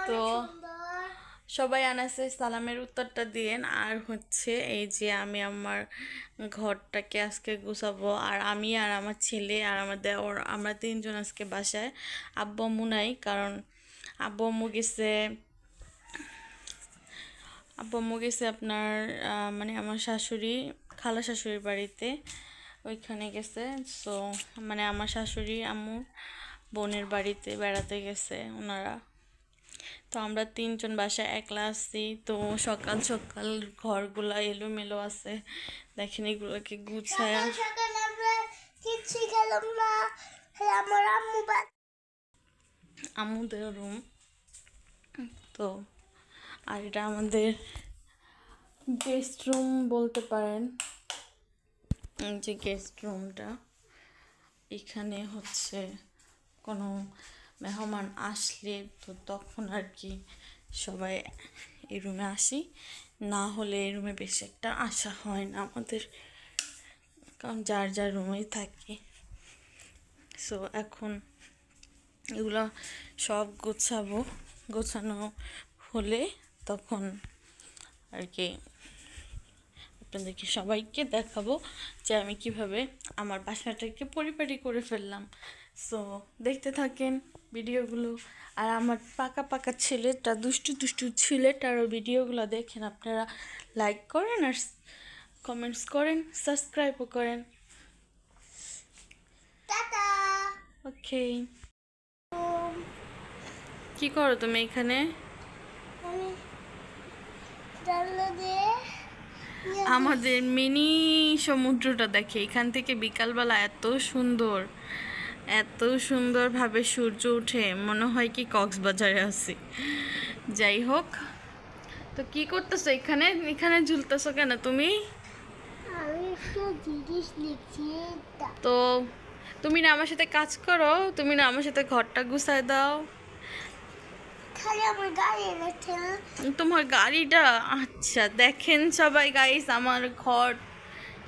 তো সবাই আনাসে সালামের উত্তরটা দিয়েন। আর হচ্ছে এই যে আমি আমার ঘরটাকে আজকে গুছাবো, আর আমি আর আমার ছেলে আর আমার দেওর, আমরা তিনজন আজকে বাসায়। আব্বু আম্মু নাই, কারণ আব্বু আম্মু গেছে আপনার মানে আমার শাশুড়ি, খালা শাশুড়ির বাড়িতে, ওইখানে গেছে। সো মানে আমার শাশুড়ি আম্মুর বোনের বাড়িতে বেড়াতে গেছে ওনারা। তো আমরা তিনজন বাসায় একলা আছি। তো সকাল সকাল ঘরগুলা এলোমেলো আছে, দেখেন এগুলোকে গুছায়া। আম্মুদের রুম। তো আর এটা আমাদের গেস্ট রুম বলতে পারেন, যে গেস্ট রুমটা। এখানে হচ্ছে কোনো মেহমান আসলে তো তখন আর কি সবাই এই রুমে আসি, না হলে এই রুমে বেশি একটা আসা হয় না আমাদের, কারণ যার যার রুমেই থাকি। সো এখন এগুলো সব গোছানো হলে তখন আর কি আপনাদেরকে সবাইকে দেখাবো যে আমি কিভাবে আমার বাসাটাকে পরিপাটি করে ফেললাম। সো দেখতে থাকেন ভিডিওগুলো। আর আমার পাকা পাকা ছেলেটা, দুষ্টু দুষ্টু ছেলেটারও ভিডিওগুলো দেখেন আপনারা, লাইক করেন আর কমেন্টস করেন, সাবস্ক্রাইবও করেন। ওকে, কি করো তুমি এখানে? আমাদের মিনি সমুদ্রটা দেখে এখান থেকে বিকালবেলা এত সুন্দরভাবে সূর্য ওঠে, মনে হয় কি কক্সবাজারে আছি। যাই হোক, তো কি করতেছো এখানে ঝুলতেছো কেন তুমি? তো তুমি না আমার সাথে কাজ করো, তুমি না আমার সাথে ঘরটা গুছায় দাও। তোমার গাড়িটা, আচ্ছা দেখেন সবাই গাইস আমার ঘর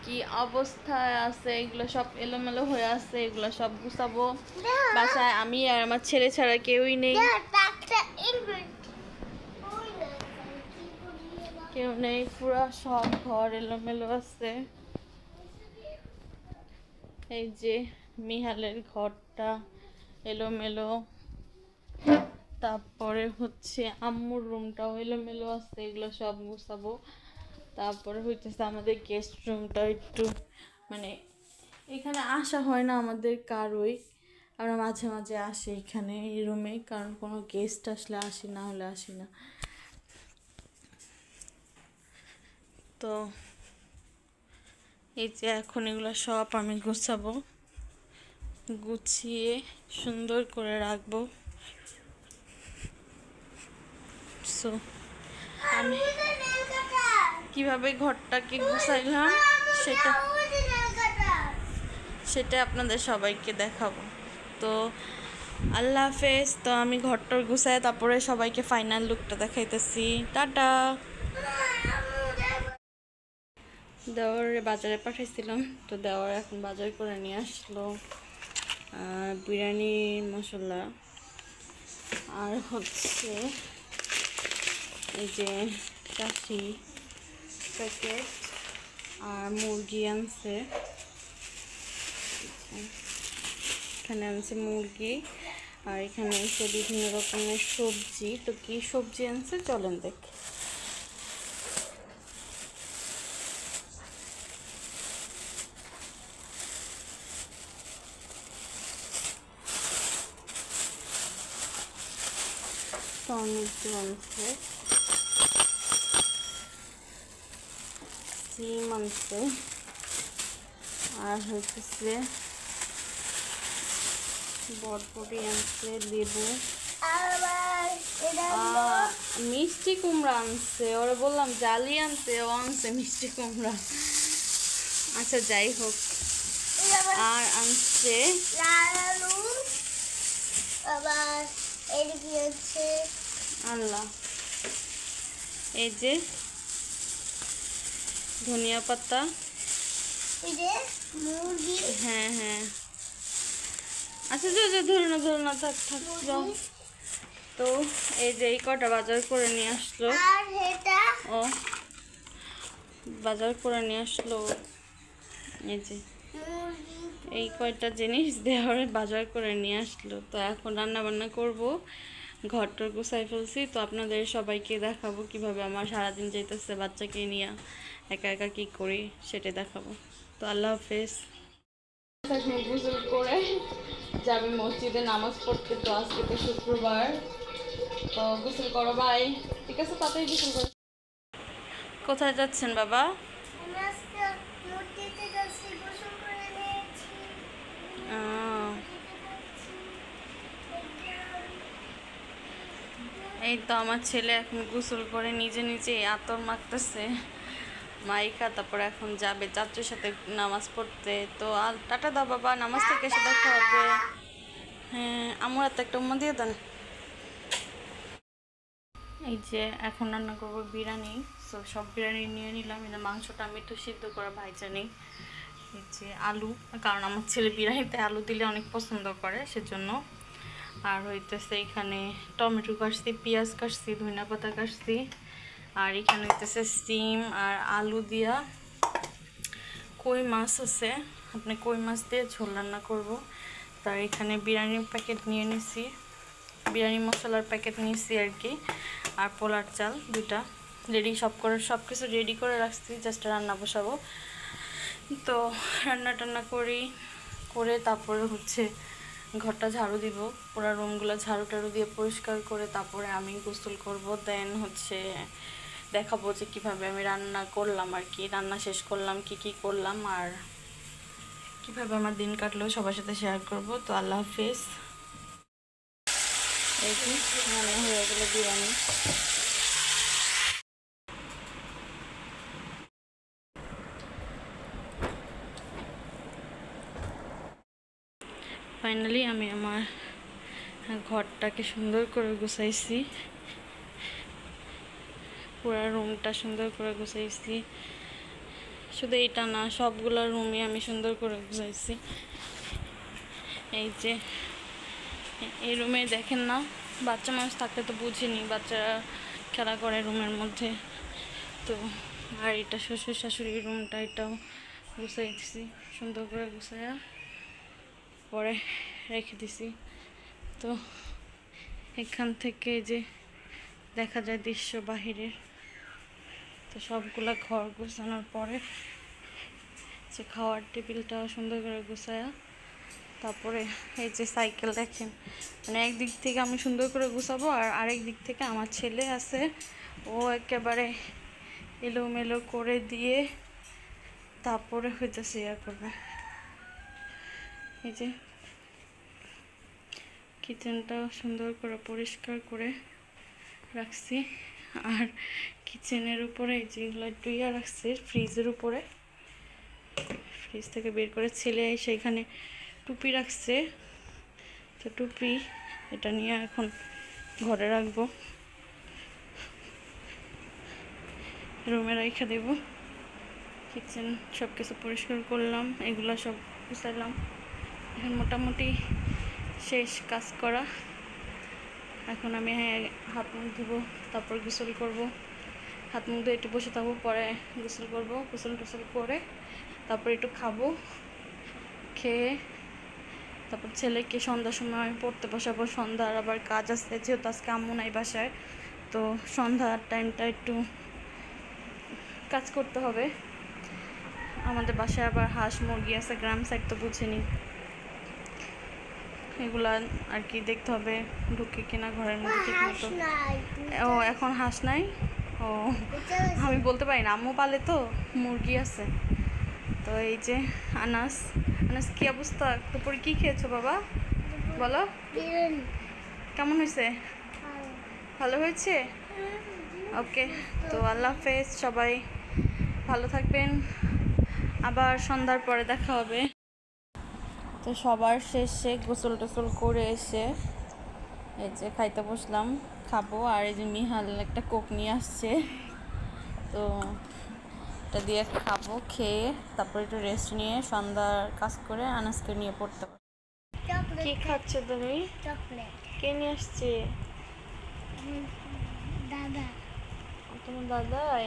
কি অবস্থায় আছে, এগুলো সব এলোমেলো হয়ে আছে, এগুলো সব গুছাবো। বাসায় আমি আর আমার ছেলে ছাড়া কেউই নেই, কেউ নেই, পুরো সব ঘর এলোমেলো আছে। এই যে মিহালের ঘরটা এলোমেলো, তারপরে হচ্ছে আম্মুর রুমটাও এলোমেলো আছে, এগুলো সব গুছাবো। তারপরে হইতেছে আমাদের গেস্ট রুমটা একটু মানে এখানে আসা হয় না আমাদের কারোই, আমরা মাঝে মাঝে আসি এখানে এই রুমে, কারণ কোনো গেস্ট আসলে আসি, না হলে আসি না। তো এই যে এখন এগুলো সব আমি গুছাবো, গুছিয়ে সুন্দর করে রাখবো। সো আমি কিভাবে ঘরটাকে গুছাইলাম সেটা আপনাদের সবাইকে দেখাবো। তো আল্লাহ হাফেজ। তো আমি ঘরটা গুছাই তারপরে সবাইকে ফাইনাল লুকটা দেখাইতেছি। টাটা। দেওয়ারে বাজারে পাঠাইছিলাম, তো দেওয়ার এখন বাজার করে নিয়ে আসলো বিরিয়ানি মশলা, আর হচ্ছে এই যে কাশি প্যাকেট, আর মুরগি আনছে, এখানে আনছে মুরগি, আর এখানে আনছে বিভিন্ন রকমের সবজি। তো কি সবজি আনছে চলেন দেখ। টমেটো আনছে, সিম আনছে, আর হচ্ছে বরবটি আনছে, লেবু, মিষ্টি কুমড়া আনছে। ওরা বললাম জালি আনতে, ও আনছে মিষ্টি কুমড়া। আচ্ছা যাই হোক, আর আনছে আল্লাহ এই যে ধনিয়া পাতা, হ্যাঁ হ্যাঁ, আচ্ছা ধরো না থাক যাও। তো এই যে এই কটা বাজার করে নিয়ে আসলো, ও বাজার করে নিয়ে আসলো। এই যে এই কয়টা জিনিস দেওয়ারে বাজার করে নিয়ে আসলো। তো এখন রান্না বান্না করব, ঘরটা গুছাই ফেলছি। তো আপনাদের সবাইকে দেখাবো কিভাবে আমার সারাদিন যেতেছে বাচ্চাকে নিয়ে, একা একা কী করি সেটা দেখাবো। তো আল্লাহ হাফেজ। গোসল করে যাবে মসজিদে নামাজ পড়তে। তো আজকে তো শুক্রবার, তো গোসল করো ভাই, ঠিক আছে? তাতেই গোসল করো। কোথায় যাচ্ছেন বাবা? এই তো আমার ছেলে এখন গোসল করে নিজে নিজে আতর মাখতেছে মাইকা, তারপরে এখন যাবে চাচুর সাথে নামাজ পড়তে। তো টাটা দাও বাবা, নামাজ থেকে এসে দেখা হবে। হ্যাঁ, আমার হাতে একটা উম্মা দিয়ে দেন। এই যে এখন রান্না করবো বিরিয়ানি। সো সব বিরিয়ানি নিয়ে নিলাম। এটা মাংসটা আমি একটু সিদ্ধ করা ভাইজা নিই। এই যে আলু, কারণ আমার ছেলে বিরিয়ানিতে আলু দিলে অনেক পছন্দ করে, সেজন্য। আর হইতেছে এখানে টমেটো কাটছি, পেঁয়াজ কাটছি, ধনিয়া পাতা কাটছি। আর এখানে হইতেছে সিম আর আলু দিয়া কই মাছ আছে, আপনি কই মাছ দিয়ে ঝোল রান্না করবো। তার এখানে বিরিয়ানির প্যাকেট নিয়ে নিছি, বিরিয়ানি মশলার প্যাকেট নিয়েছি আর কি। আর পোলার চাল দুটা রেডি, সব কিছু রেডি করে রাখছি, জাস্ট রান্না বসাবো। তো রান্না টান্না করে তারপরে হচ্ছে ঘরটা ঝাড়ু দিব, পুরো রুমগুলো ঝাড়ু টাড়ু দিয়ে পরিষ্কার করে তারপরে আমি গোসল করব। দেন হচ্ছে দেখাবো যে কীভাবে আমি রান্না করলাম আর কি, রান্না শেষ করলাম, কি করলাম আর কীভাবে আমার দিন কাটলো সবার সাথে শেয়ার করব। তো আল্লাহ হাফেজ। এই যে রান্না হয়ে গেলো বিরিয়ানি। ফাইনালি আমি আমার ঘরটাকে সুন্দর করে গুছাইছি, পুরো রুমটা সুন্দর করে গুছাইছি। শুধু এটা না, সবগুলো রুমই আমি সুন্দর করে গুছাইছি। এই যে এই রুমে দেখেন না, বাচ্চা মানুষ থাকলে তো বুঝিনি, বাচ্চারা খেলা করে রুমের মধ্যে। তো আর এটা শ্বশুর শাশুড়ির রুমটা, এটাও গুছাইছি সুন্দর করে গুছাইয়া পরে রেখে দিছি। তো এখান থেকে যে দেখা যায় দৃশ্য বাহিরের। তো সবগুলা ঘর গুছানোর পরে যে খাওয়ার টেবিলটাও সুন্দর করে গুছায়া তারপরে এই যে সাইকেল দেখেন, মানে একদিক থেকে আমি সুন্দর করে গুছাবো আর আরেক দিক থেকে আমার ছেলে আছে, ও একেবারে এলোমেলো করে দিয়ে তারপরে হইতেছে ইয়া করবে। এই যে কিচেনটাও সুন্দর করে পরিষ্কার করে রাখছি। আর কিচেনের উপরে যেগুলো একটু ইয়া রাখছি ফ্রিজের উপরে, ফ্রিজ থেকে বের করে ছেলে সেইখানে টুপি রাখছে। তো টুপি এটা নিয়ে এখন ঘরে রাখবো, রুমে রেখে দেবো। কিচেন সব কিছু পরিষ্কার করলাম, এগুলো সব গুছাইলাম। এখন মোটামুটি শেষ কাজ করা। এখন আমি হাত মুখ ধুবো, তারপর গোসল করব। হাত মুখ ধুয়ে একটু বসে থাকবো, পরে গোসল করব। গোসল টোসল করে তারপর একটু খাবো, খেয়ে তারপর ছেলেকে সন্ধ্যার সময় পড়তে বসাবো। সন্ধ্যার আবার কাজ আছে, যেহেতু আজকে আম্মু নাই বাসায়, তো সন্ধ্যার টাইমটা একটু কাজ করতে হবে। আমাদের বাসায় আবার হাঁস মুরগি আছে, গ্রাম সাইড তো বুঝিনি, এগুলা আর কি দেখতে হবে ঢুকে কিনা ঘরের মধ্যে ঠিক মতো। ও এখন হাঁস নাই, ও আমি বলতে পারি না, আম্মু পালে তো মুরগি আছে। তো এই যে আনাস, কি অবস্থা? দুপুরে কি খেয়েছো বাবা বলো? কেমন হয়েছে? ভালো হয়েছে? ওকে, তো আল্লাহ হাফেজ, সবাই ভালো থাকবেন, আবার সন্ধ্যার পরে দেখা হবে। তো সবার শেষে গোসল টোসল করে এসে এই যে খাইতে বসলাম, খাবো। আর এই যে মিহাল একটা কোক নিয়ে আসছে, তো এটা দিয়ে খাবো। খেয়ে তারপর একটু রেস্ট নিয়ে সন্ধ্যার কাজ করে আনাজকে নিয়ে পড়তে পারবো। কি খাচ্ছ তুমি? কে নিয়ে আসছে? দাদা তোমার দাদাই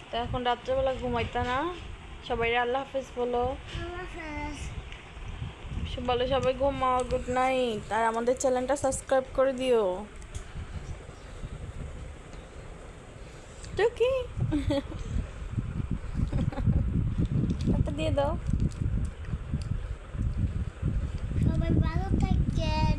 তো এখন রাত্রেবেলা ঘুমাইতা না সবাই আল্লাহ হাফেজ বলো বলো সবাই ঘুমাও গুড নাইট আর আমাদের চ্যানেলটা সাবস্ক্রাইব করে দিও টুকি একটা দিয়ে দাও সবাই ভালো থাকেন